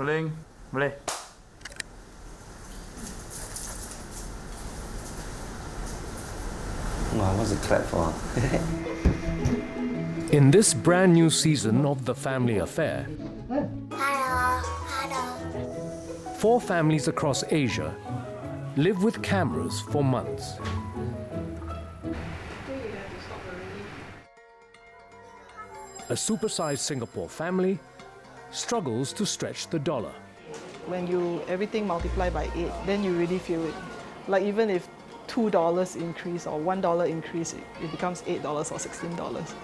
Rolling. Boleh. Wow, what's the clap for? In this brand new season of The Family Affair, four families across Asia live with cameras for months. A supersized Singapore family struggles to stretch the dollar. When everything multiply by 8, then you really feel it. Like even if $2 increase or $1 increase, it becomes $8 or $16.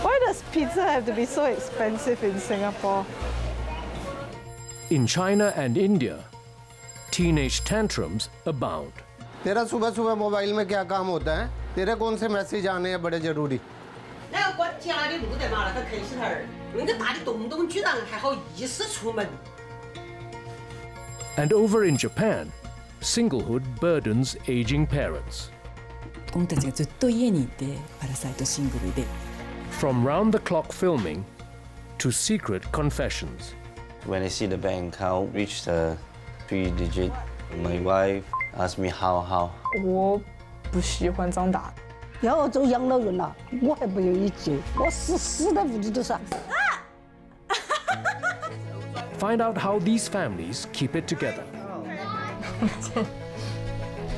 Why does pizza have to be so expensive in Singapore? In China and India, teenage tantrums abound. तेरा सुबह सुबह mobile में क्या काम होता है? तेरे कौन से मैसेज आने हैं बड़े जरूरी? And over in Japan, singlehood burdens aging parents. From round-the-clock filming to secret confessions. When I see the bank account reach the 3-digit, my wife asked me how. 我不喜欢长大。要我走养老院了，我还不愿意接，我死在屋子头上。 Find out how these families keep it together.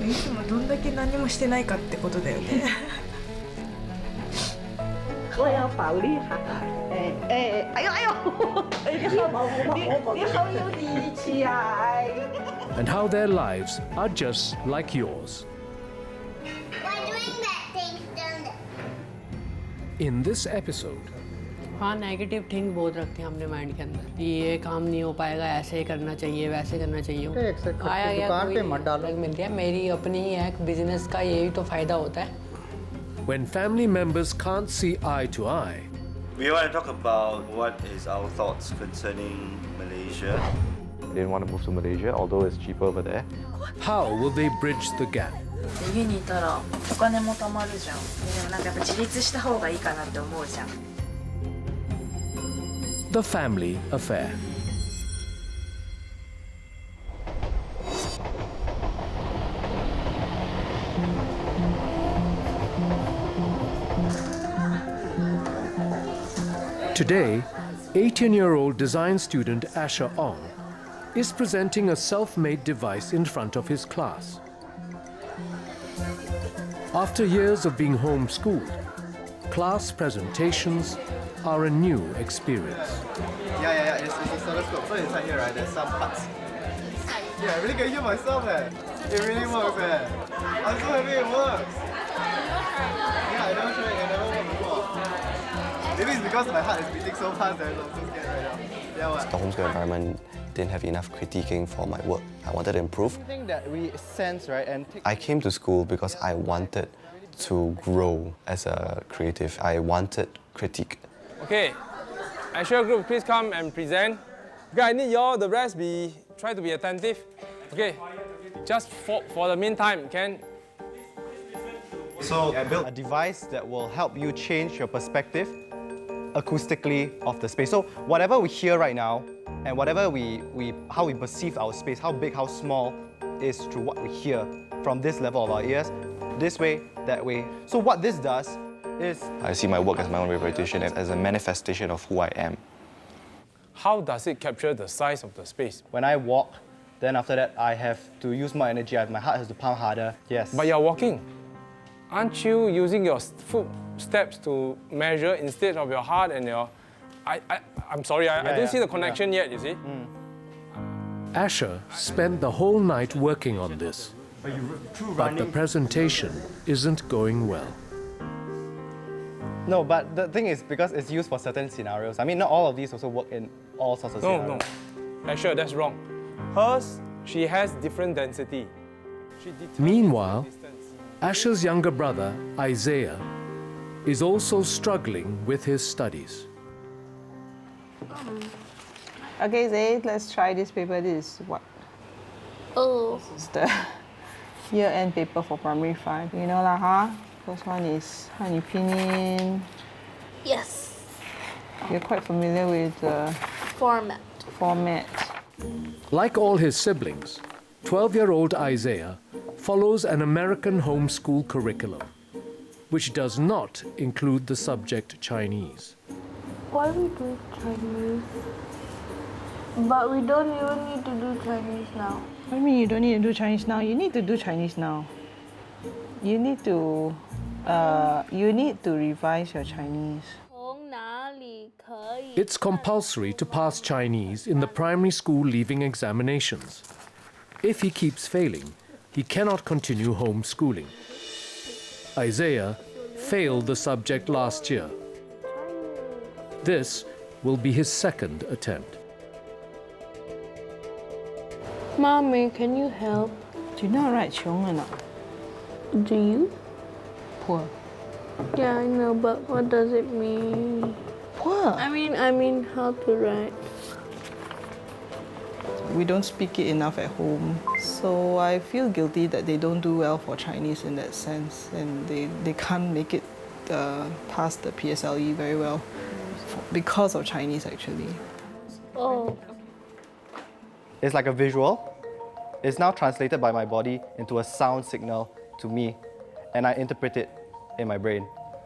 いつもどんだけ何もしてないかってことだよね。我要暴力哈！哎呦！你好有力气呀！ And how their lives are just like yours. In this episode, हाँ negative think बहुत रखते हैं अपने mind के अंदर कि ये काम नहीं हो पाएगा, ऐसे करना चाहिए, वैसे करना चाहिए। आया गया कोई मिल गया, मेरी अपनी ही है बिजनेस का, यही तो फायदा होता है। when family members can't see eye to eye, we want to talk about what is our thoughts concerning Malaysia. I didn't want to move to Malaysia, although it's cheaper over there. How will they bridge the gap? 家にいたらお金も貯まるじゃん。でもなんかやっぱ自立した方がいいかなって思うじゃん。 The Family Affair. Today, 18-year-old design student Asher Ong is presenting a self-made device in front of his class. After years of being homeschooled, class presentations are a new experience. Yeah, it's a oscilloscope. So inside here, right, there's some parts. Yeah, I really can hear myself, eh. It really works, eh. I'm so happy it works. Yeah, I never tried it, I never worked before. Maybe it's because my heart is beating so fast that I'm so scared right now. Yeah, what? The homeschool environment didn't have enough critiquing for my work. I wanted to improve. Something that we sense, right, and I came to school because I wanted to grow as a creative. I wanted critique. Okay, Asher group, please come and present. Okay, I need y'all, the rest try to be attentive. Okay, just for the meantime, can. so I built a device that will help you change your perspective acoustically of the space. So whatever we hear right now, and whatever how we perceive our space, how big, how small, is through what we hear from this level of our ears, this way, that way. So what this does is... I see my work as my own repetition, as a manifestation of who I am. How does it capture the size of the space? When I walk, then after that, I have to use more energy. My heart has to pump harder. Yes. But you're walking. Aren't you using your footsteps to measure instead of your heart and your... I'm sorry, I don't see the connection yet, you see? Asher spent the whole night working on this, but the presentation isn't going well. No, but the thing is, because it's used for certain scenarios. I mean, not all of these also work in all sorts of scenarios. No. Asher, that's wrong. Hers, she has different density. Meanwhile, Asher's younger brother, Isaiah, is also struggling with his studies. Okay, Zay, let's try this paper. This is what? Oh. This is the year-end paper for primary 5. You know lah, huh? First one is Hanyu Pinyin. Yes. You're quite familiar with the format. format. Like all his siblings, 12-year-old Isaiah follows an American homeschool curriculum, which does not include the subject Chinese. Why we do Chinese? But we don't even need to do Chinese now. What do you mean you don't need to do Chinese now? You need to do Chinese now. You need to revise your Chinese. It's compulsory to pass Chinese in the primary school leaving examinations. If he keeps failing, he cannot continue homeschooling. Isaiah failed the subject last year. This will be his second attempt. Mommy, can you help? Do you know how to write 穷 or not? Do you? Poor. Yeah, I know, but what does it mean? Poor. I mean how to write. We don't speak it enough at home. So I feel guilty that they don't do well for Chinese in that sense, and they can't make it past the PSLE very well because of Chinese actually. Oh. It's like a visual. It's now translated by my body into a sound signal to me, and I interpret it in my brain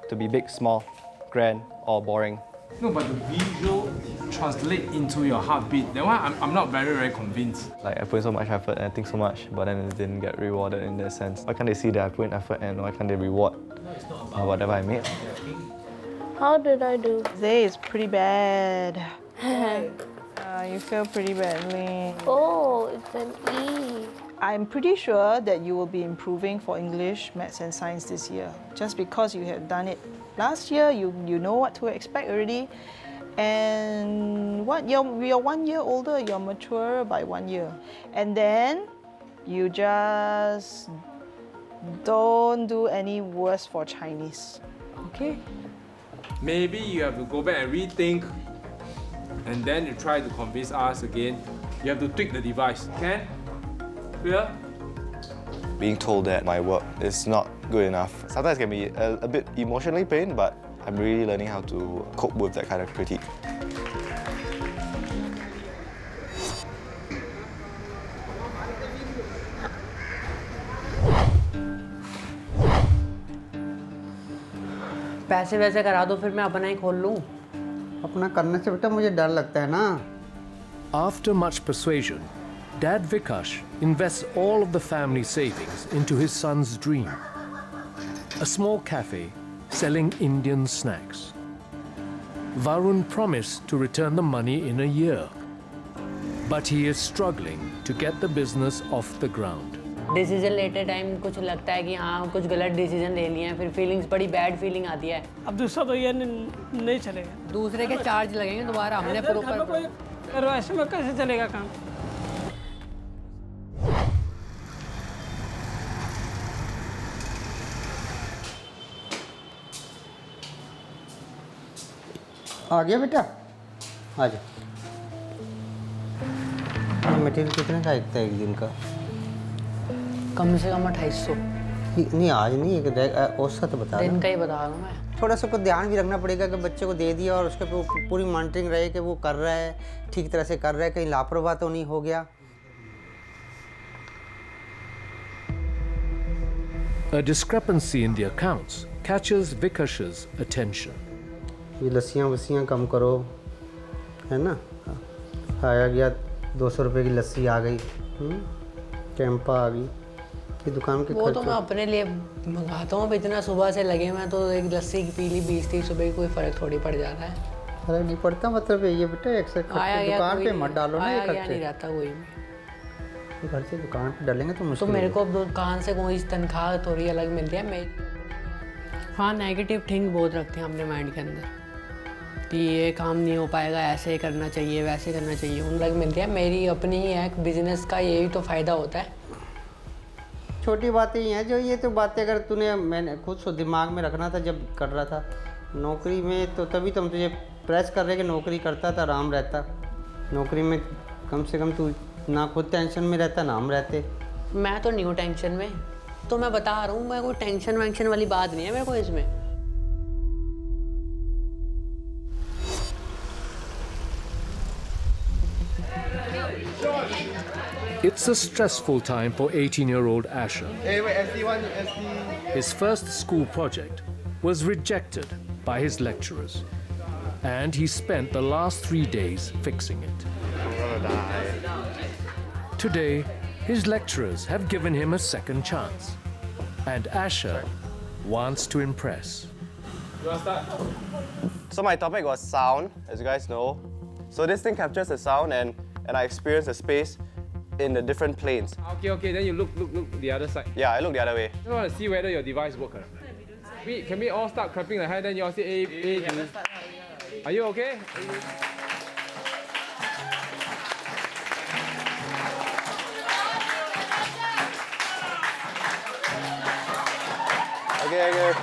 to be big, small, grand, or boring. No, but the visual translate into your heartbeat. That one, I'm not very convinced. Like I put in so much effort and I think so much, but then it didn't get rewarded in that sense. Why can't they see that I put in effort and why can't they reward whatever I made? How did I do? Today is pretty bad. You feel pretty badly. Oh, it's an E. I'm pretty sure that you will be improving for English, Maths and Science this year, just because you have done it last year. You know what to expect already, and you're 1 year older. You're mature by 1 year, and then you just don't do any worse for Chinese. Okay? Maybe you have to go back and rethink, and then you try to convince us again. You have to tweak the device. Can? Clear? Being told that my work is not good enough. Sometimes it can be a bit emotionally pained, but I'm really learning how to cope with that kind of critique. पैसे वैसे करा दो फिर मैं अपना ही खोल लूँ। अपना करने से बेटा मुझे डर लगता है ना। After much persuasion, Dad Vikash invests all of the family savings into his son's dream, a small cafe selling Indian snacks. Varun promised to return the money in a year, but he is struggling to get the business off the ground. Decision लेते time कुछ लगता है कि हाँ कुछ गलत decision ले लिए हैं, फिर फीलिंग्स बड़ी बैड फीलिंग आती है। अब दूसरा तो ये नहीं चलेगा। दूसरे के चार्ज लगेंगे दोबारा, हमने प्रॉपर करो, ऐसे में कैसे चलेगा काम? आ गया बेटा, आ जा। मटेरियल कितने का एक था एक दिन का? कम से कम 2800। नहीं आज नहीं, एक औसत बता दिन का ही बता रहा हूँ मैं। थोड़ा सा को ध्यान भी रखना पड़ेगा कि बच्चे को दे दिया और उसके पूरी मॉनिटरिंग रहे कि वो कर रहा है, ठीक तरह से कर रहा है, कहीं लापरवाह तो नहीं हो गया। A discrepancy in the accounts catches Vikash's attention. ये लस्सियाँ वस्सियाँ कम करो, है ना? आया गया 200 रुपये की लस्सी आ गई, कैंपा आ गई, ये दुकान के वो तो मैं अपने लिए मंगाता हूँ। इतना सुबह से लगे मैं तो एक लस्सी की पी ली 20-30 रुपये, कोई फ़र्क थोड़ी पड़ जाता है। फर्क नहीं पड़ता, मतलब ये बेटा एक से दुकान पे मत डालो ना, एक नहीं रहता कोई भी। घर से दुकान पे डालेंगे तो मुश्किल। तो मेरे को दुकान से कोई तनख्वाह थोड़ी अलग मिलती है। मैं हाँ नेगेटिव थिंक बहुत रखते हैं अपने माइंड के अंदर कि ये काम नहीं हो पाएगा, ऐसे करना चाहिए, वैसे करना चाहिए, उन लग मिलती है। मेरी अपनी ही है बिजनेस का, यही तो फ़ायदा होता है। छोटी बातें ही हैं जो, ये तो बातें अगर तूने मैंने खुद सो दिमाग में रखना था जब कर रहा था नौकरी में, तो तभी तो हम तुझे प्रेस कर रहे कि नौकरी करता था आराम रहता। नौकरी में कम से कम तू ना खुद टेंशन में रहता ना हम रहते। मैं तो नहीं हूँ टेंशन में, तो मैं बता रहा हूँ, मैं कोई टेंशन वेंशन वाली बात नहीं है मेरे को इसमें। It's a stressful time for 18-year-old Asher. Hey, wait, SD1, SD. His first school project was rejected by his lecturers, and he spent the last 3 days fixing it. I'm gonna die. Today, his lecturers have given him a second chance, and Asher wants to impress. You want to start? So my topic was sound, as you guys know. So this thing captures the sound and I experience the space in the different planes. Okay, then you look the other side. Yeah, I look the other way. I just want to see whether your device works or not. Can we all start clapping the hand, then you all say A, B. Are you okay? Okay.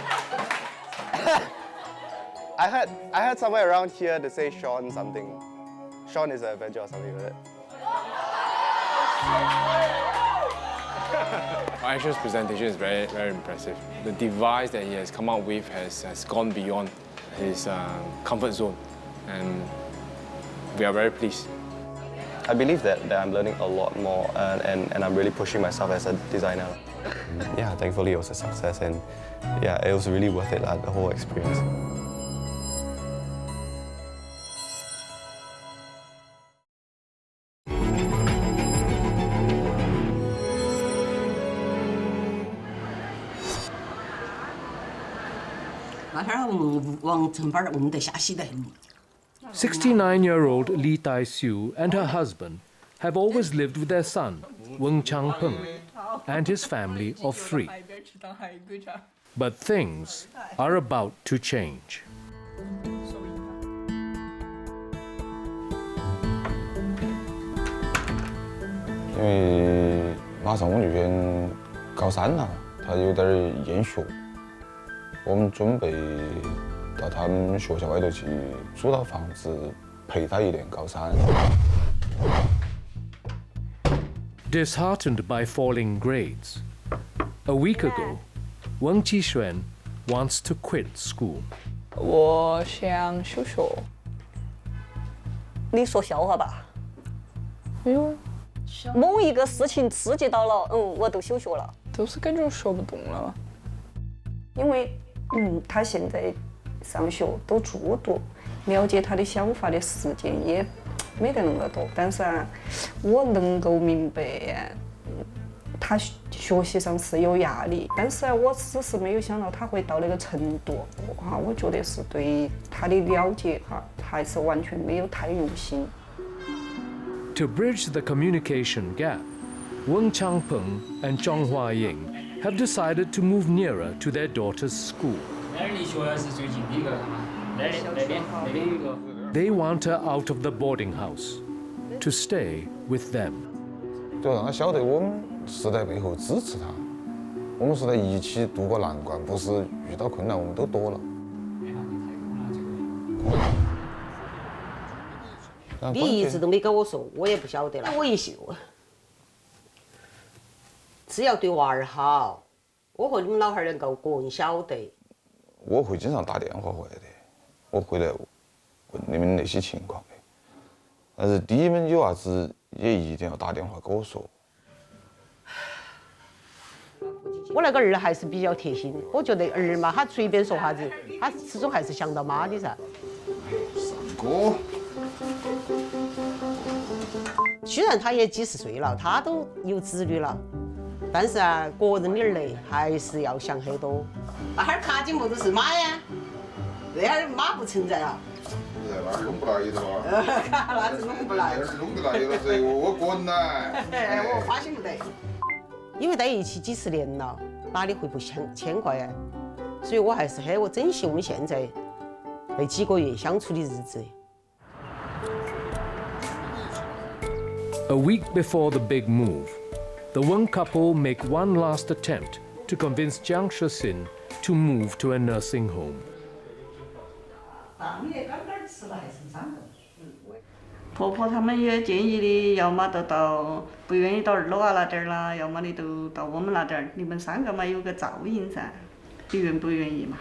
I heard somewhere around here to say Sean something. Sean is an Avenger or something like that. Asher's presentation is very, very impressive. The device that he has come up with has gone beyond his comfort zone, and we are very pleased. I believe that I'm learning a lot more and I'm really pushing myself as a designer. Yeah, thankfully it was a success and yeah, it was really worth it, the whole experience.往城板我们得下洗得很。 69-year-old Lee Tai-Siu and her husband have always lived with their son, Weng Changpeng, and his family of 3. But things are about to change. 因为马上我就选高3了，他有点厌学，我们准备到他们学校外头去租套房子陪他一年高3。Disheartened by falling grades, a week ago, Weng Qixuan wants to quit school. 我想休学。你说笑话吧？没有啊，某一个事情刺激到了，我都休学了。都是感觉学不动了。因为他现在上学都住读，了解他的想法的时间也没得那么多。但是啊，我能够明白他学习上是有压力，但是我只是没有想到他会到那个程度啊！我觉得是对他的了解还是完全没有太用心。 To bridge the communication gap, Weng Changpeng and Zhong Huaying have decided to move nearer to their daughter's school. They want her out of the boarding house, to stay with them. 就让他晓得我们是在背后支持他，我们是在一起度过难关，不是遇到困难我们都躲了。你一直都没跟我说，我也不晓得了。我一秀，只要对娃儿好，我和你们老汉儿能够个人晓得。我会经常打电话回来的，我会来问你们那些情况的。但是你们有啥子也一定要打电话跟我说。我那个儿还是比较贴心，我觉得儿嘛，他随便说啥子，他始终还是想到妈的噻。哥。 虽然他也几十岁了，他都有子女了，但是啊，个人的儿嘞还是要想很多。那哈儿卡紧么子是妈呀？那哈儿妈不存在了。那是弄不来的吧？那是弄不来。那是弄得来的，是我个人来。我发现不得，因为在一起几十年了，哪里会不牵挂呀？所以我还是我珍惜我们现在那几个月相处的日子。 A week before the big move, the Weng couple make one last attempt to convince Jiang Shixin to move to a nursing home. 婆婆他们也建议的，要么就到不愿意到二楼啊那点儿啦，要么你就到我们那点儿，你们3个嘛有个照应噻，你愿不愿意嘛？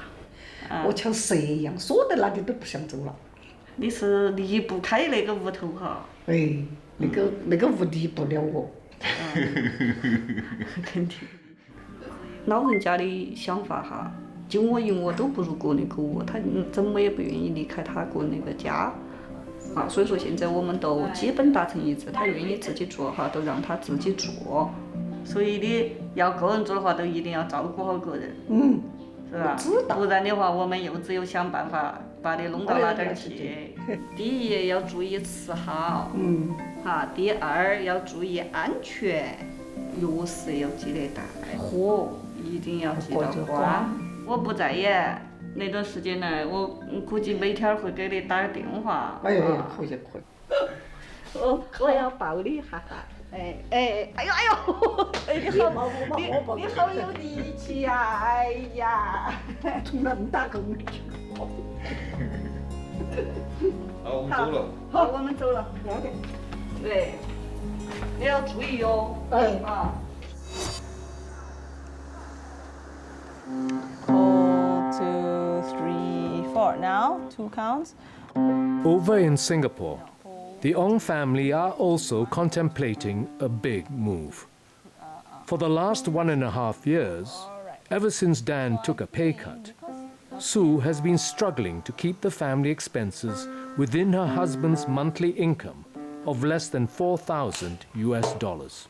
我像蛇一样，说到哪里都不想走了。你是离不开那个屋头哈。哎，那个屋离不了我。肯定。老人家的想法哈，就我一窝都不如国内狗窝，他怎么也不愿意离开他国内的家。啊，所以说现在我们都基本达成一致，他愿意自己做哈，都让他自己做。所以你要个人做的话，都一定要照顾好个人，是吧？不然的话，我们又只有想办法把你弄到哪点儿去。第一要注意吃好，哈。第二要注意安全，钥匙要记得带，火一定要记得关。我不在也。那段时间呢，我估计每天会给你打个电话。哎呦，可以。我要抱你一下。哎呦！你好有力气呀！哎呀，从那么大个没去。好，我们走了。好，我们走了。对，你要注意哟。啊。Hold 2, 3, 4. Now 2 counts. Over in Singapore, the Ong family are also contemplating a big move. For the last 1.5 years, ever since Dan took a pay cut, Sue has been struggling to keep the family expenses within her husband's monthly income of less than $4,000.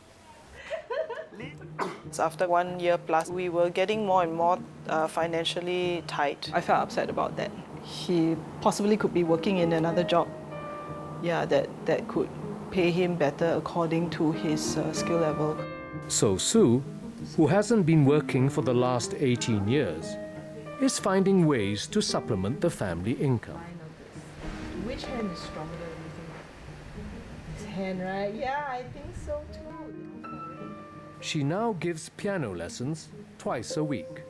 After 1 year plus, we were getting more and more financially tight. I felt upset about that. He possibly could be working in another job, that could pay him better according to his skill level. So Sue, who hasn't been working for the last 18 years, is finding ways to supplement the family income. Which hand is stronger? This hand, right? Yeah, I think so too. She now gives piano lessons twice a week.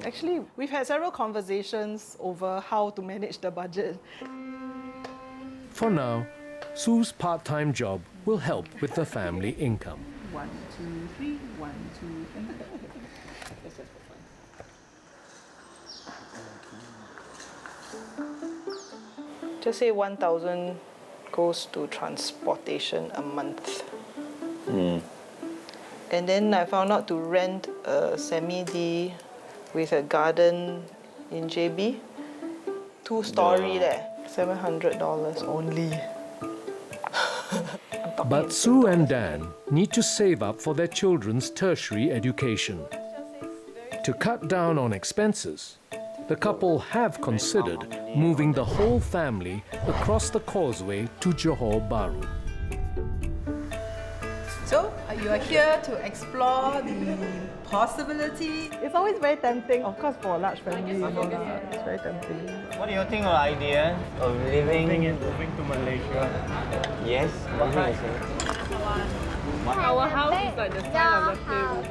Actually, we've had several conversations over how to manage the budget. For now, Sue's part-time job will help with the family income. 1, 2, 3. 1, 2, 3. Just say 1,000 goes to transportation a month. And then I found out to rent a semi-D with a garden in JB. 2-story there, $700 only. But Sue and Dan need to save up for their children's tertiary education. To cut down on expenses, the couple have considered moving the whole family across the causeway to Johor Bahru. So, you are here to explore the possibility. It's always very tempting, of course, for a large family. It's very tempting. What do you think of the idea of moving to Malaysia? Yes, Our house is like the size of the playroom.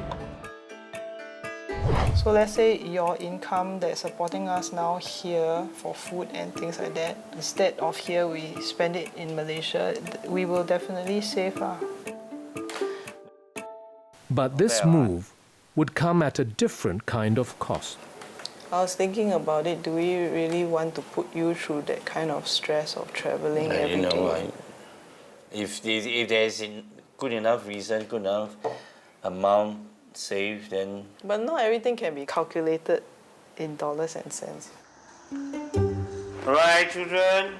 So let's say your income that's supporting us now here for food and things like that, instead of here we spend it in Malaysia, we will definitely save. But this move would come at a different kind of cost. I was thinking about it. Do we really want to put you through that kind of stress of traveling every day? If there's good enough reason, good enough amount saved, then... But not everything can be calculated in dollars and cents. All right, children,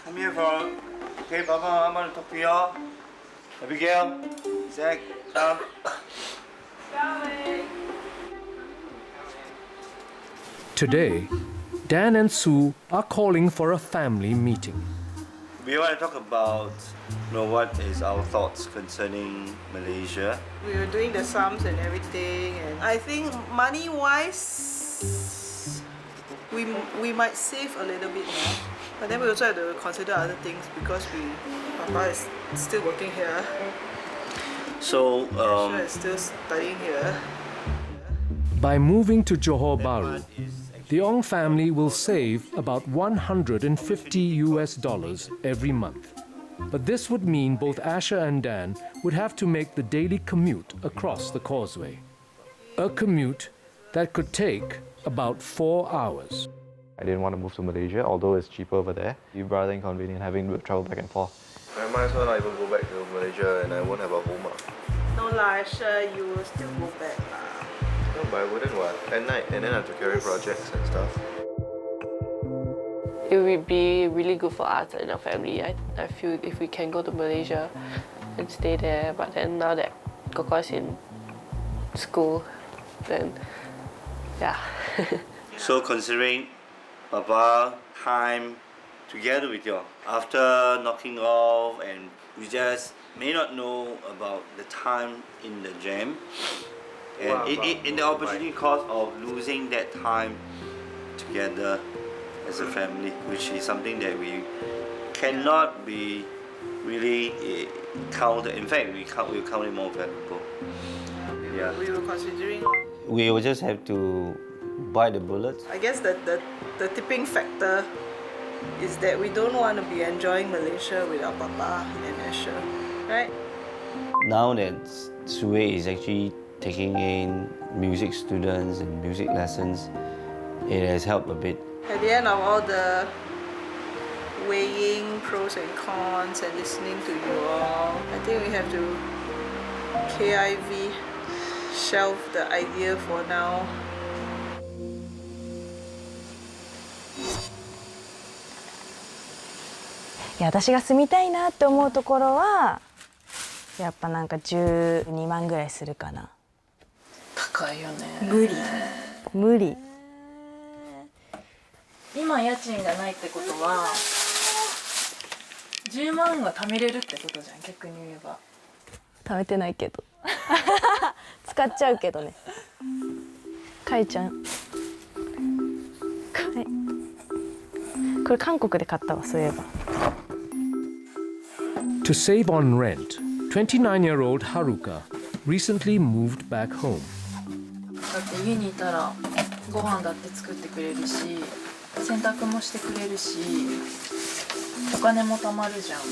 come here for... Okay, Papa, I want to talk to y'all. Abigail, Zach, come. Today, Dan and Sue are calling for a family meeting. We want to talk about what is our thoughts concerning Malaysia. We were doing the sums and everything, and I think money-wise, we might save a little bit more. But then we also have to consider other things because Papa is still working here. So, Asha is still studying here. By moving to Johor Bahru, the Ong family will save about $150 every month. But this would mean both Asha and Dan would have to make the daily commute across the causeway. A commute that could take about 4 hours. I didn't want to move to Malaysia, although it's cheaper over there. It's rather inconvenient having to travel back and forth. I might as well not even go back to Malaysia and I won't have a home. No lah, sure you will still go back lah. No, but I wouldn't what? At night, and then I have to carry projects and stuff. It would be really good for us and our family. I feel if we can go to Malaysia and stay there, but then now that Coco's in school, then yeah. So considering Papa time together with you after knocking off, and we just may not know about the time in the jam, and in the opportunity cost of losing that time together as a family, which is something that we cannot be really counted. In fact, we'll count it more valuable. Yeah. We were considering. We will just have to bite the bullets. I guess the tipping factor is that we don't want to be enjoying Malaysia with our papa and Asher, right? Now that Sue is actually taking in music students and music lessons, it has helped a bit. At the end of all the weighing pros and cons and listening to you all, I think we have to KIV shelve the idea for now.いや、私が住みたいなって思うところはやっぱなんか12万ぐらいするかな。高いよね。無理。今家賃がないってことは10万は貯めれるってことじゃん、逆に言えば。貯めてないけど使っちゃうけどね。かいちゃん、これ韓国で買ったわ、そういえば。To save on rent, 29-year-old Haruka recently moved back home. だって家にいたらご飯だって作ってくれるし、洗濯もしてくれるし、お金も貯まるじゃん。で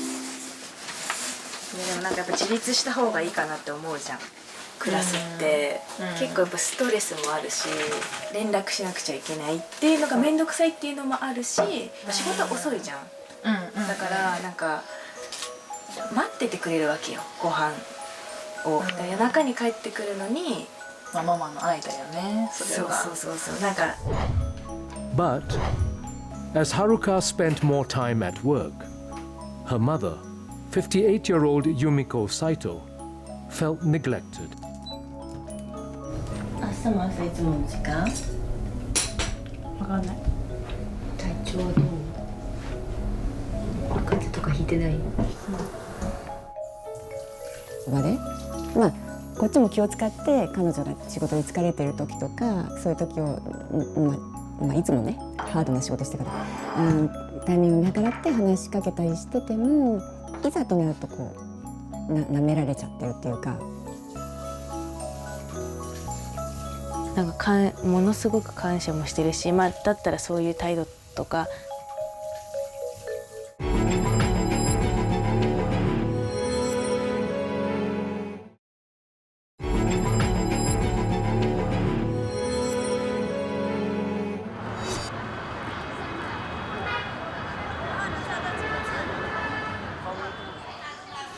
もなんかやっぱ自立した方がいいかなって思うじゃん。クラスって、結構やっぱストレスもあるし、連絡しなくちゃいけないっていうのが面倒くさいっていうのもあるし、仕事遅いじゃん。だからなんか待っててくれるわけよ、ご飯を。夜中に帰ってくるのに、ママの愛だよね。そうなんか。But as Haruka spent more time at work, her mother, 58-year-old Yumiko Saito, felt neglected. 朝も朝いつもの時間？わかんない。体調はどう？風邪とかひいてない？あれ？まあこっちも気を使って彼女が仕事に疲れてる時とかそういう時をいつもねハードな仕事してからタイミングを見計らって話しかけたりしててもいざとなるとこう舐められちゃってるっていうか。なんかものすごく感謝もしてるし、だったらそういう態度とか。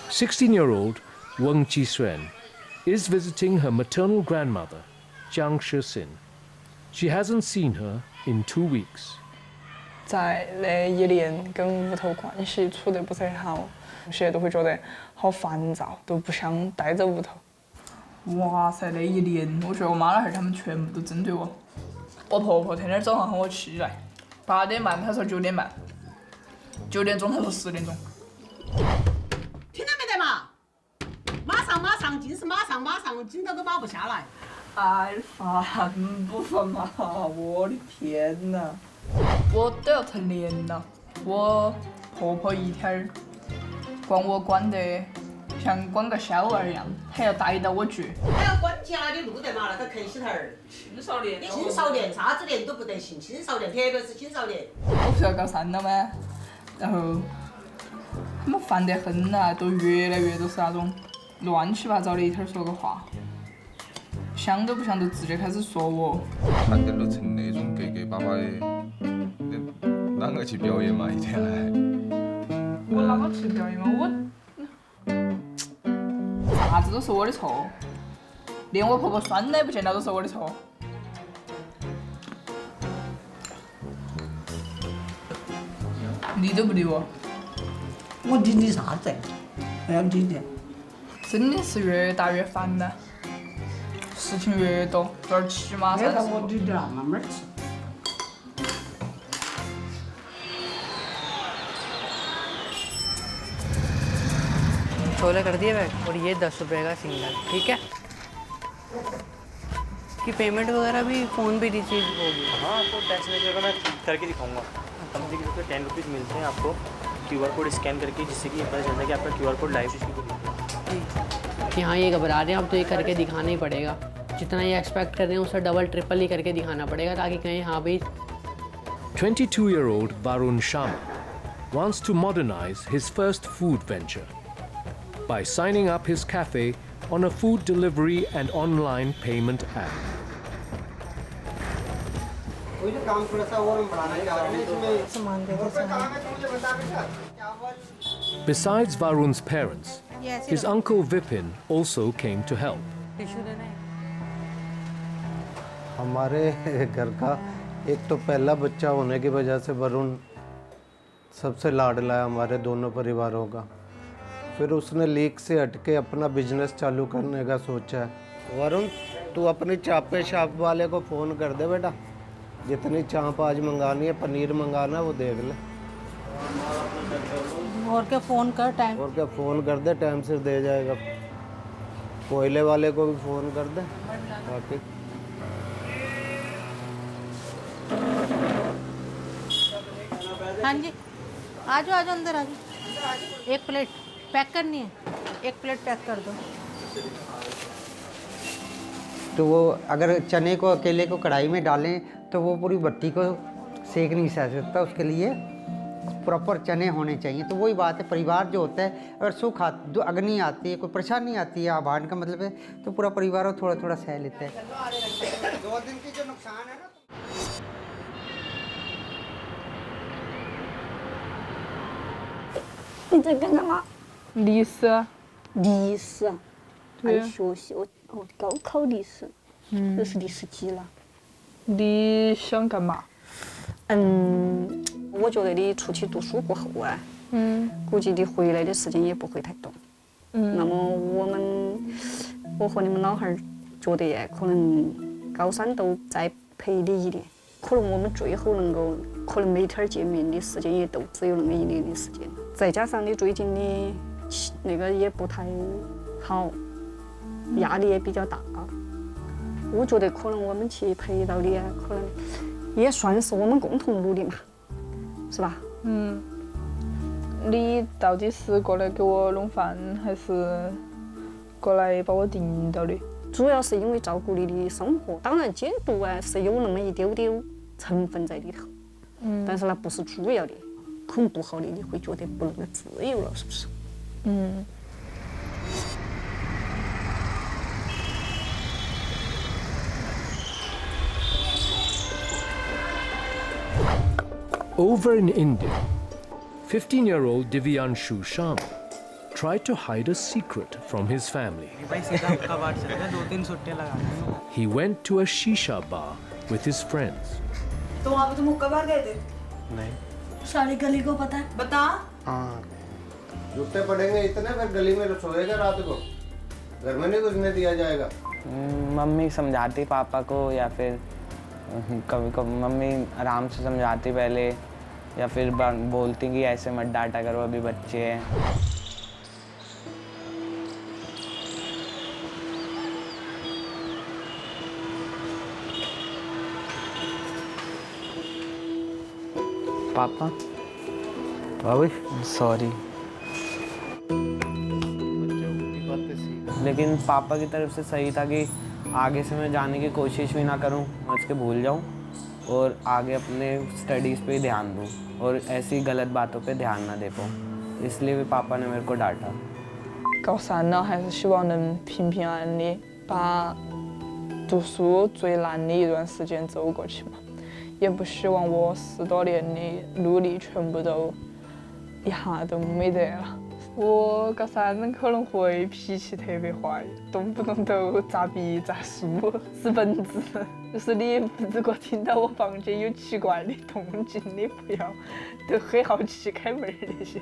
16-year-old Weng is visiting her maternal grandmother, Jiang Shixin. She hasn't seen her in 2 weeks. 在那一年跟屋头关系处得不是很好，有些都会觉得好烦躁，都不想待在屋头。哇塞，那一年，我觉得我妈那儿他们全部都针对我。我婆婆天天早上喊我起来，8点半，她说9点半，9点钟她说10点钟。听到没得嘛？马上，尽是马上，紧到都马不下来。哎，烦不烦嘛？我的天哪！我都要成年了，我婆婆一天儿管我管得像管个小娃一样，还要带到我去。还要管家的路得嘛，那个客西头儿。青少年。青少年啥子年都不得行，青少年特别是青少年。我不是要高3了吗？然后他们烦得很呐，都越来越都是那种乱七八糟的，一天说个话，想都不想就直接开始说我。看见都成那种格格巴巴的，啷个去表演嘛？一天还，我哪个吃不掉嘛？啥子都是我的错，连我婆婆酸奶不见得都是我的错。理都不理我。我理你啥子？还要理你？真的是越大越烦呢，事情越多，这儿起码没30。我理你了，慢慢吃。 chole कर दिए bag और ये 10 रुपये का single, ठीक है? कि payment वगैरह भी फ़ोन पे रिसीव होगी। हाँ तो टेंशन नहीं लेगा, मैं करके दिखाऊंगा। कंपनी की तरफ से 10 रुपीज़ मिलते हैं आपको QR कोड स्कैन करके, जिससे कि पता चलता है कि आपका QR कोड लाइव इसी को कि हाँ ये घबरा रहे हैं, अब तो ये करके दिखाना ही पड़ेगा। जितना ये एक्सपेक्ट कर रहे हैं उससे डबल ट्रिपल ही करके दिखाना पड़ेगा ताकि कहें हाँ भाई। 22-year-old Vipin Sharma wants to modernize his first food venture by signing up his cafe on a food delivery and online payment app. Besides Varun's parents, his uncle Vipin also came to help. हमारे घर का एक तो पहला बच्चा होने की वजह से वरुण सबसे लाडला है हमारे दोनों परिवारों का। फिर उसने लीक से हटके अपना बिजनेस चालू करने का सोचा है। वरुण तू अपनी चापे शाप वाले को फ़ोन कर दे बेटा, जितनी चाप आज मंगानी है, पनीर मंगाना वो देख ले। और क्या फ़ोन कर टाइम और क्या फ़ोन कर दे, टाइम से दे जाएगा। कोयले वाले को भी फ़ोन कर दे। बाकी हाँ जी, आ जाओ अंदर आ जाओ। एक प्लेट पैक करनी है, एक प्लेट पैक कर दो। तो वो अगर चने को अकेले को कढ़ाई में डालें तो वो पूरी भट्टी को सेक नहीं सकता, उसके लिए प्रॉपर चने होने चाहिए। तो वही बात है, परिवार जो होता है अगर सुख जो अग्नि आती है, कोई परेशानी आती है, आभान का मतलब है, तो पूरा परिवार वो थोड़ा थोड़ा सह लेता है। 2 दिन की जो नुकसान है ना।你在干嘛？历史。历史啊，对还学习哦，高考历史，这是第10级了。你想干嘛？我觉得你出去读书过后啊，估计你回来的时间也不会太多。那么我和你们老汉儿觉得呀，可能高3都再陪你1年，可能我们最后能够，可能每天见面的时间也都只有那么1年的时间。再加上你最近的那个也不太好，压力也比较大，我觉得可能我们去陪到你啊，可能也算是我们共同努力嘛，是吧？你到底是过来给我弄饭，还是过来把我盯到的？主要是因为照顾你的生活，当然监督啊是有那么一丢丢成分在里头，但是那不是主要的，可能不好的你会觉得不那么自由了，是不是？ Over in India, 15-year-old Divyanshu Sharma tried to hide a secret from his family. He went to a shisha bar with his friends. तो वहाँ पे तुम मुक्का बार गए थे? नहीं। सारी गली को पता है? बता। हाँ। जूते पड़ेंगे इतने, फिर गली में सोएगा रात को, घर में नहीं घुसने दिया जाएगा। मम्मी समझाती पापा को, या फिर कभी कभी मम्मी आराम से समझाती पहले, या फिर बोलती कि ऐसे मत डांटा करो, अभी बच्चे हैं। पापा सॉरी। लेकिन पापा की तरफ से सही था कि आगे से मैं जाने की कोशिश भी ना करूं, मैं उसके भूल जाऊं और आगे अपने स्टडीज़ पे ही ध्यान दूं और ऐसी गलत बातों पे ध्यान ना दे पाऊं, इसलिए भी पापा ने मेरे को डांटा।高3了，还是希望能平平安安的把读书最难的一段时间走过去嘛。也不希望我10多年的努力全部都一下都没得了。我高三可能会脾气特别坏，动不动都砸笔砸书撕本子。就是你如果听到我房间有奇怪的动静，你不要都很好奇开门那些。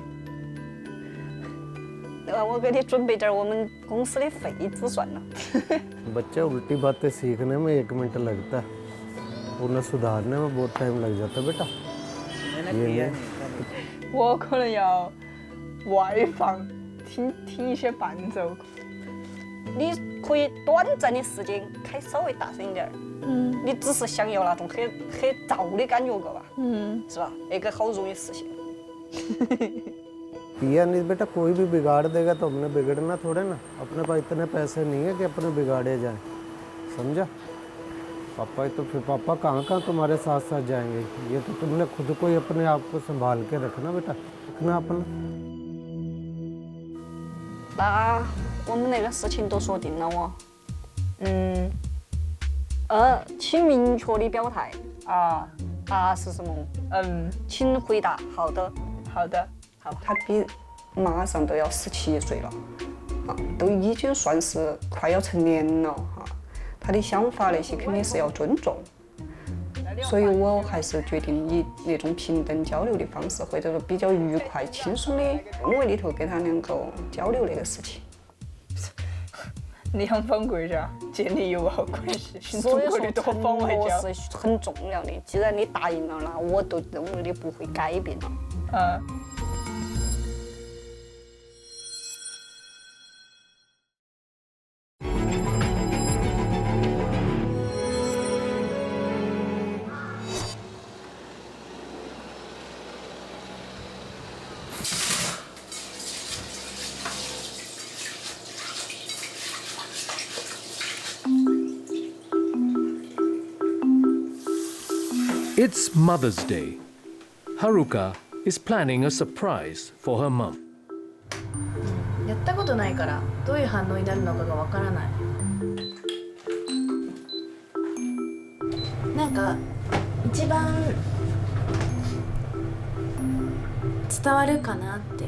我给你准备点我们公司的废纸算了。बच्चा उल्टी बातें सीखने में 1 मिनट लगता है, उन्हें सुधारने में बहुत टाइम लग जाता है बेटा। ये 我可能要外放听一些伴奏。你可以短暂的时间开稍微大声一点。你只是想要那种很燥的感觉，个吧？是吧？那个好容易实现。पिया नहीं बेटा, कोई भी बिगाड़ देगा तो हमने बिगड़ना थोड़े ना। अपने पास इतने पैसे नहीं है कि अपने बिगाड़े जाएं, समझा? पापा तो फिर पापा कहाँ तुम्हारे साथ साथ जाएंगे। ये तो तुमने खुद को ही अपने आप को संभाल के रखना बेटा, रखना अपना। 那我们那个事情都说定了哦。请明确的表态啊是什么？请回答好的。好的。好，他比马上都要17岁了，都已经算是快要成年了哈。他的想法那些肯定是要尊重，所以我还是决定以那种平等交流的方式，或者说比较愉快、轻松的氛围里头跟他能够交流那个事情。两方国家建立友好关系，所以说多方外交是很重要的。既然你答应了，那我都认为你不会改变了。It's Mother's Day. Haruka is planning a surprise for her mom. やったことないからどういう反応になるのかがわからない。なんか一番伝わるかなって。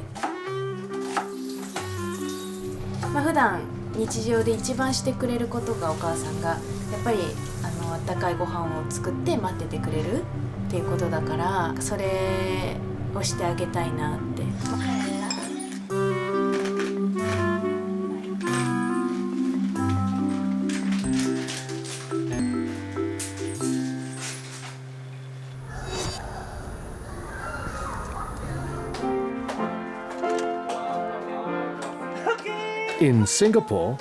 普段日常で一番してくれることがお母さんがやっぱりあったかいご飯を作って待っててくれるっていうことだから、それをしてあげたいなって。In Singapore,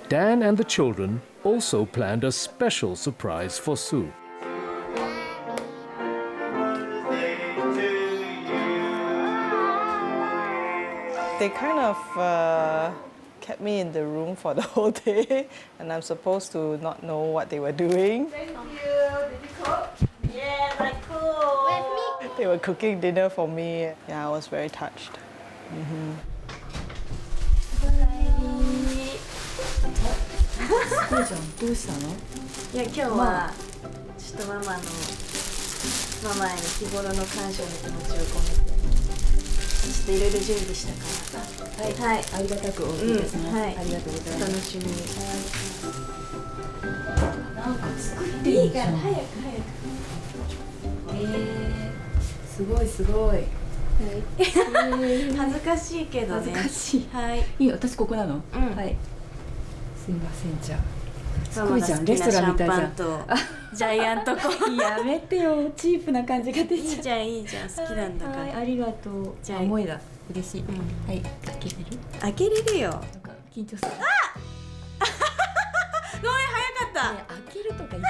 Dan and the children also planned a special surprise for Sue. They kind of kept me in the room for the whole day, and I'm supposed to not know what they were doing. Thank you. Did you cook? Yes, I cooked. They were cooking dinner for me. Yeah, I was very touched. どうしたの？いや今日はちょっとママへの日頃の感謝の気持ちを込めてちょっといろいろ準備したからはい、ありがたくお受けいたします、はい、ありがとうございます。楽しみに。なんか作っていいから早くすごいすごい。恥ずかしいけどね。恥ずかしい。はい。いいよ、私ここなの。はい。すいません、じゃあ。すごいじゃん、レストランみたいじゃん。ジャイアントコーヒー。やめてよ、チープな感じが出ちゃう。いいじゃん、いいじゃん、好きなんだから。ありがとう。じゃあ、思いだ。嬉しい。はい、開けれる？開けれるよ。緊張する。あ！ごめん、早かった。開けるとか言って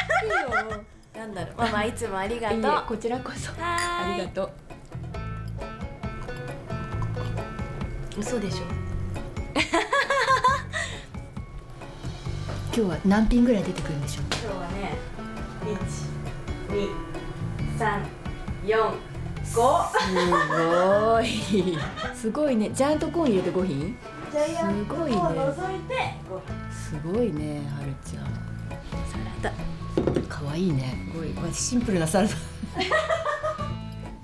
よ。なんだろう。ママいつもありがとう。こちらこそ。ありがとう。嘘でしょ。今日は何品ぐらい出てくるんでしょう。今日はね、1、2、3、4、5。すごい。すごいね。ジャイアントコーン入れて5品。すごいね。除いて5。すすごいね、はるちゃん。サラダかわいいね。すごいシンプルなサラダ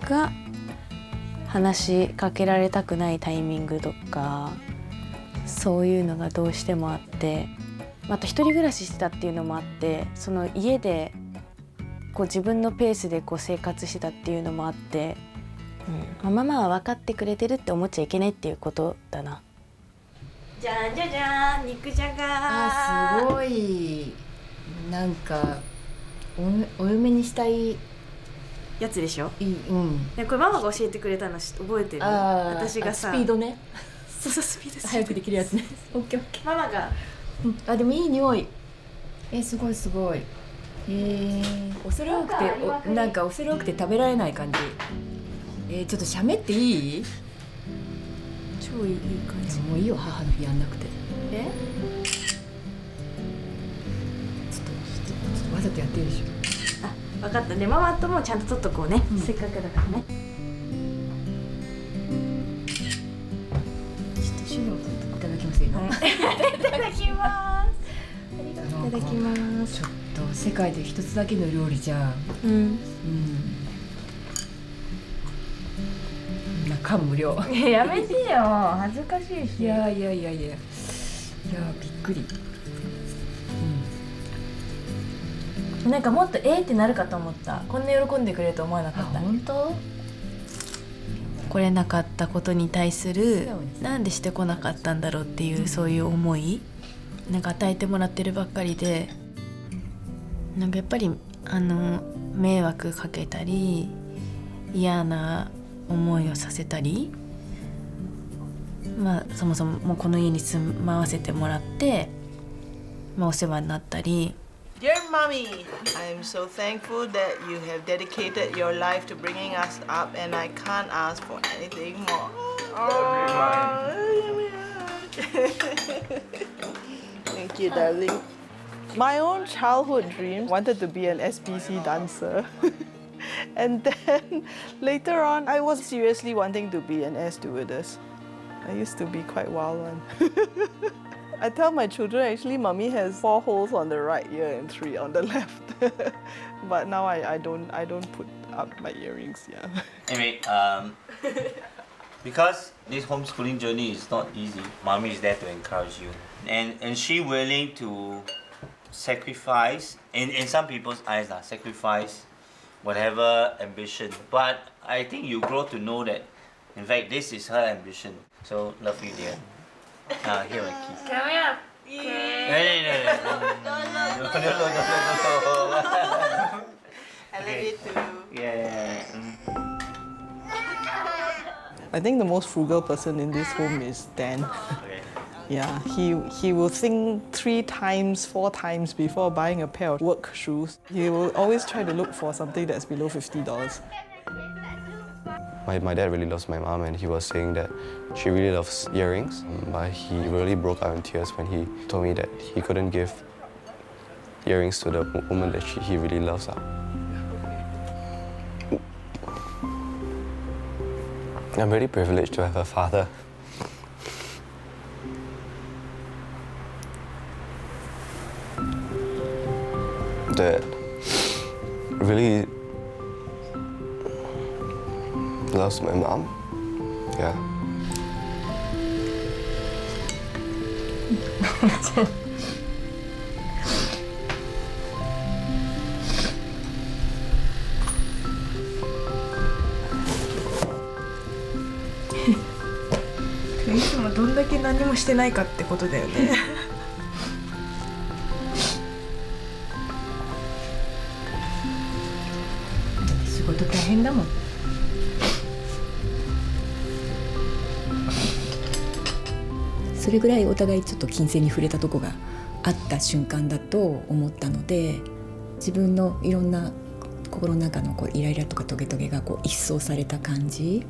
が話しかけられたくないタイミングとか、そういうのがどうしてもあって、また一人暮らししてたっていうのもあって、その家でこう自分のペースでこう生活してたっていうのもあって、ママは分かってくれてるって思っちゃいけないっていうことだな。じゃんじゃじゃん、肉じゃが。すごいなんかお嫁にしたいやつでしょ。うん。これママが教えてくれたの覚えてる？私がさ、スピードね。そうスピード早くできるやつね。オッケーオッケー。ママが、あ、でもいい匂い。すごいすごい。恐れ多くてなんか恐れ多くて食べられない感じ。ちょっとしゃべっていい？超いい感じ。もういいよ、母の日やんなくて。ちょっとわざとやってるでしょ。あ、分かったね。ママともちゃんと撮っとこうね、せっかくだからね。ちょっと資料いただきますよ。いただきます。いただきます。ちょっと世界で一つだけの料理じゃん。感無量。やめてよ、恥ずかしいし。いやびっくり。なんかもっとってなるかと思った。こんな喜んでくれると思わなかった。本当？来れなかったことに対するなんでしてこなかったんだろうっていう、そういう思い、なんか与えてもらってるばっかりで、なんかやっぱり迷惑かけたり嫌な思いをさせたり、そもそももうこの家に住まわせてもらって、お世話になったり。 Dear Mommy, I'm so thankful that you have dedicated your life to bringing us up, and I can't ask for anything more. Thank you, darling. My own childhood dream wanted to be an SPC dancer. And then later on, I was seriously wanting to be an air stewardess. I used to be quite wild one. I tell my children, actually, Mommy has 4 holes on the right ear and 3 on the left. But now I don't put up my earrings. Yeah. Anyway, because this homeschooling journey is not easy, Mommy is there to encourage you, and she willing to sacrifice, in some people's eyes, sacrifice whatever ambition. But I think you grow to know that, in fact, this is her ambition. So love you, dear. Here a kiss. Come here. No. I love you too. Yeah. I think the most frugal person in this home is Dan. Okay. Yeah, he will think 3 times, 4 times before buying a pair of work shoes. He will always try to look for something that's below $50. My dad really loves my mom, and he was saying that she really loves earrings, but he really broke out in tears when he told me that he couldn't give earrings to the woman that he really loves. I'm really privileged to have a father. That really loves my mom. Yeah.いつもどんだけ何もしてないかってことだよね。仕事大変だもん。それぐらいお互いちょっと金銭に触れたとこがあった瞬間だと思ったので、自分のいろんな心の中のイライラとかトゲトゲが一掃された感じ。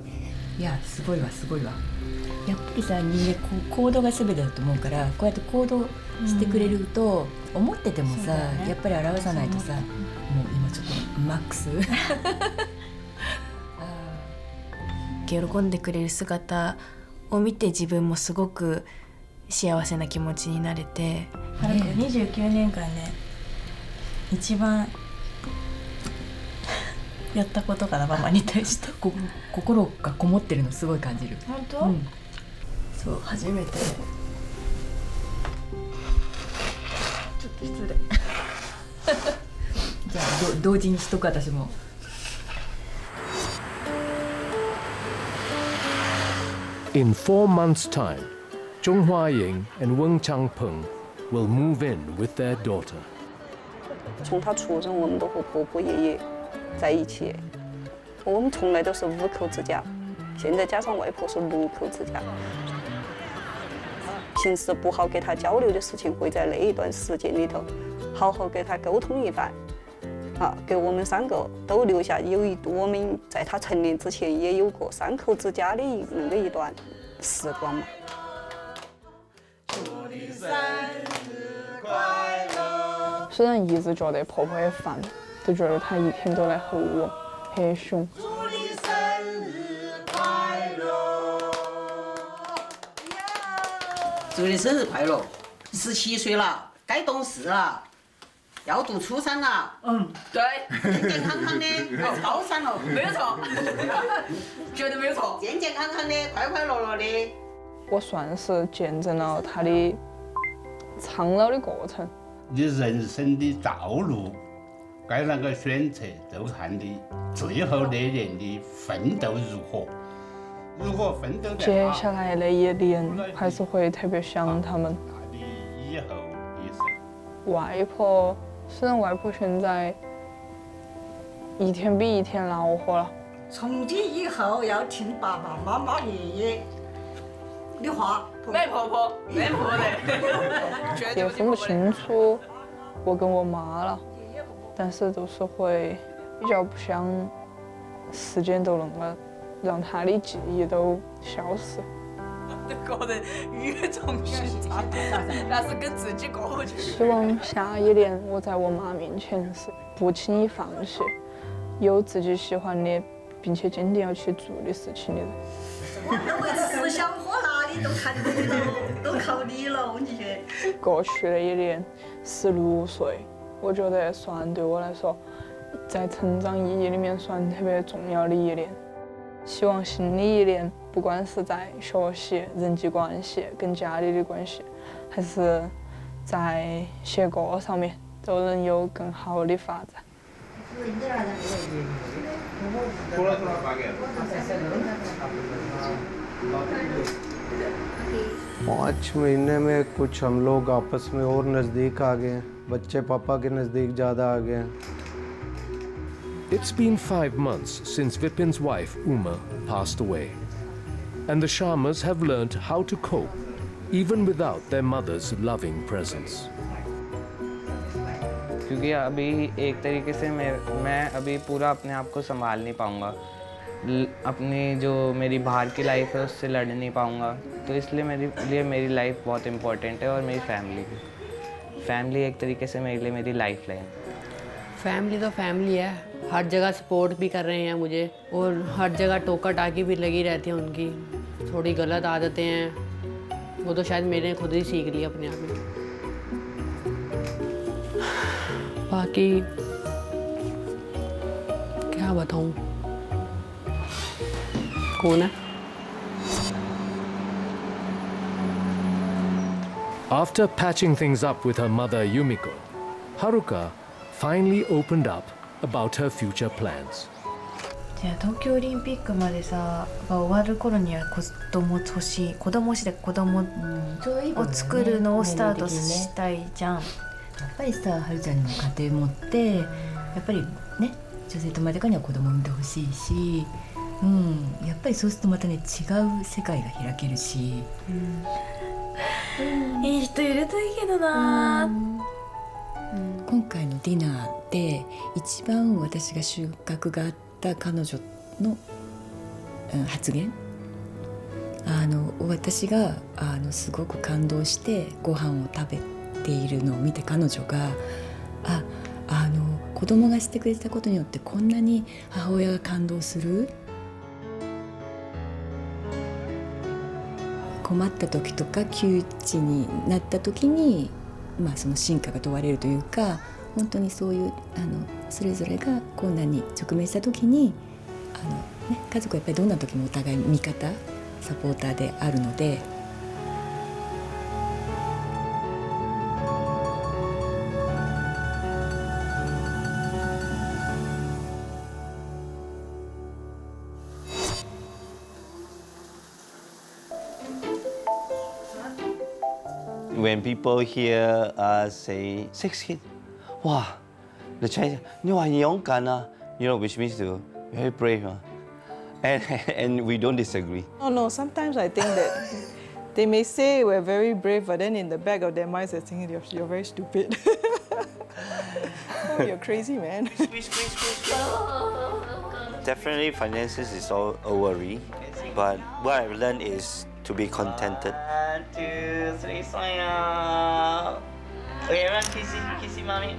いや、すごいわすごいわ。やっぱりさ、人間行動が全てだと思うから、こうやって行動してくれると、思っててもさ、やっぱり表さないとさ、もう今ちょっとマックス喜んでくれる姿を見て、自分もすごく幸せな気持ちになれて、はるか29年間ね一番やったことかな、ママに対して心がこもってるのすごい感じる。本当、そう初めて。ちょっと失礼。じゃあ同時にしとく私も。In 4 months' time, Zhong Huaying and Weng Changpeng will move in with their daughter. 从他出生，我们都和伯伯爷爷在一起。我们从来都是5口之家，现在加上外婆是6口之家。平时不好给他交流的事情，会在那一段时间里头好好给他沟通一番，给我们3个都留下我们在他成年之前也有过3口之家的那么一段时光嘛。虽然一直觉得婆婆很烦，都觉得她一天都来吼我，很凶。祝你生日快乐！17岁了，该懂事了，要读初3了。对。健健康康的，高3了，没有错，绝对没有错。健健康康的，快快乐乐的。我算是见证了她的苍老的过程。你人生的道路该啷个选择，就看你最后那年的奋斗如何。如果奋斗得接好，下来的一年还是会特别想他们。你以后也是。外婆，虽然外婆现在一天比一天恼火了。从今以后要听爸爸妈妈、爷爷的话。卖婆婆，卖婆婆的。也分不清楚我跟我妈了，但是就是会比较不想时间都能够让她的记忆都消失。个人语重心长，那是跟自己过去。希望下一年我在我妈面前是不轻易放弃，有自己喜欢的，并且坚定要去做的事情的人。我思想和哪里都看你了，都靠你了，我跟你说。过去的一年，16岁，我觉得算对我来说，在成长意义里面算特别重要的一年。希望新的一年，不管是在学习、人际关系、跟家里的关系，还是在写歌上面，都能有更好的发展。 5 महीने में कुछ हम लोग आपस में और नज़दीक आ गए, बच्चे पापा के नज़दीक ज़्यादा आ गए। It's been 5 months since Vipin's wife Uma passed away, and the Sharmas have learnt how to cope, even without their mother's loving presence. क्योंकि अभी एक तरीके से मैं अभी पूरा अपने आप को संभाल नहीं पाऊँगा, अपनी जो मेरी बाहर की लाइफ है उससे लड़ नहीं पाऊँगा, तो इसलिए मेरे लिए मेरी लाइफ बहुत इम्पोर्टेंट है और मेरी फैमिली एक तरीके से मेरे लिए मेरी लाइफ लाइन। फैमिली तो फैमिली है, हर जगह सपोर्ट भी कर रहे हैं मुझे और हर जगह टोका टाकी भी लगी रहती है उनकी। थोड़ी गलत आदतें हैं वो तो शायद मैंने खुद ही सीख ली अपने आप में। बाकी क्या बताऊं, कौन है? After patching things up with her mother Yumiko, Haruka finally opened up about her future plans. じゃあ東京オリンピックまでさが終わる頃には子供を作るのをスタートしたいじゃん。やっぱりさ、はるちゃんの家庭持ってやっぱりね、女性と生まれたからには子供を産んでほしいし、やっぱりそうするとまたね、違う世界が開けるし、いい人いるといいけどな。今回のディナーで一番私が収穫があった彼女の発言、私がすごく感動してご飯を食べているのを見て、彼女が子供がしてくれたことによってこんなに母親が感動する、困困った時とか窮地になった時に、その真価が問われるというか、本当にそういうそれぞれが困難に直面した時に家族はやっぱりどんな時もお互い味方サポーターであるので。When people hear us say 6 kids, wow, the Chinese, 你很勇敢啊, which means you're very brave. And we don't disagree. Oh no, sometimes I think that they may say we're very brave, but then in the back of their minds they're thinking you're very stupid. Oh, you're crazy, man. Definitely finances is all a worry, but what I've learned is to be contented. 1, 2, 3, smile. Okay, everyone kissy mommy.